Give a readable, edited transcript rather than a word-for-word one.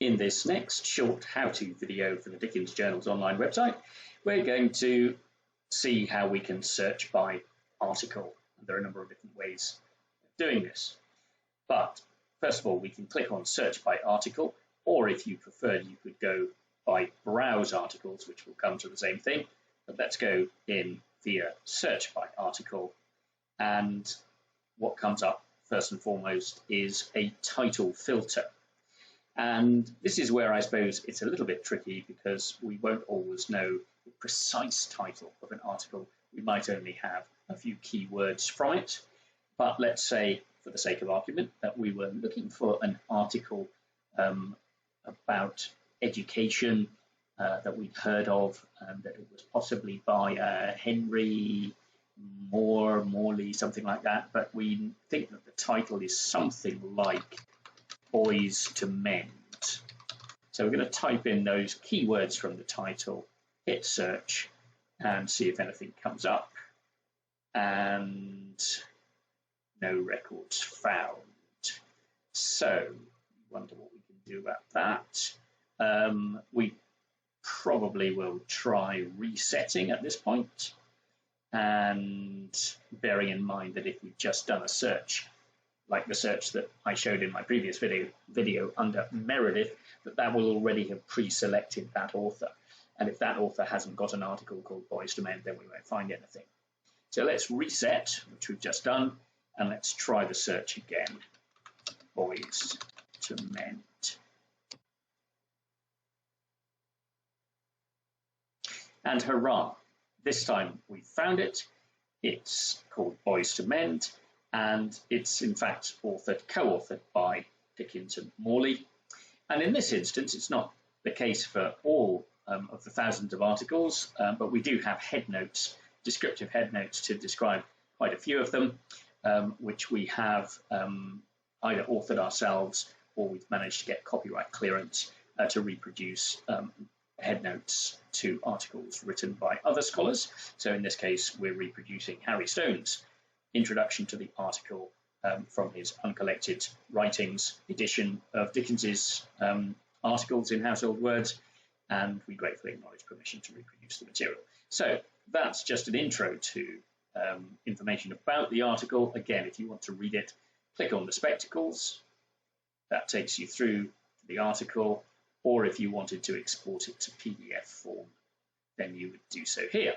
In this next short how-to video for the Dickens Journal's online website, we're going to see how we can search by article. There are a number of different ways of doing this. But first of all, we can click on search by article, or if you preferred, you could go by browse articles, which will come to the same thing. But let's go in via search by article. And what comes up first and foremost is a title filter. And this is where I suppose it's a little bit tricky because we won't always know the precise title of an article. We might only have a few keywords from it. But let's say, for the sake of argument, that we were looking for an article about education that we'd heard of, and that it was possibly by Henry Morley, something like that. But we think that the title is something like Boys to Mend. So we're going to type in those keywords from the title, hit search, and see if anything comes up. And no records found. So wonder what we can do about that. We probably will try resetting at this point, and bearing in mind that if we've just done a search like the search that I showed in my previous video under Meredith, that will already have pre-selected that author. And if that author hasn't got an article called Boys to Mend, then we won't find anything. So let's reset, which we've just done, and let's try the search again. Boys to Mend. And hurrah, this time we found it. It's called Boys to Mend, and it's in fact co-authored by Dickens and Morley. And in this instance, it's not the case for all of the thousands of articles, but we do have head notes, descriptive head notes to describe quite a few of them, which we have either authored ourselves or we've managed to get copyright clearance to reproduce head notes to articles written by other scholars. So in this case, we're reproducing Harry Stone's introduction to the article from his uncollected writings edition of Dickens's articles in Household Words, and we gratefully acknowledge permission to reproduce the material. So that's just an intro to information about the article. Again, if you want to read it, click on the spectacles. That takes you through the article, or if you wanted to export it to PDF form, then you would do so here.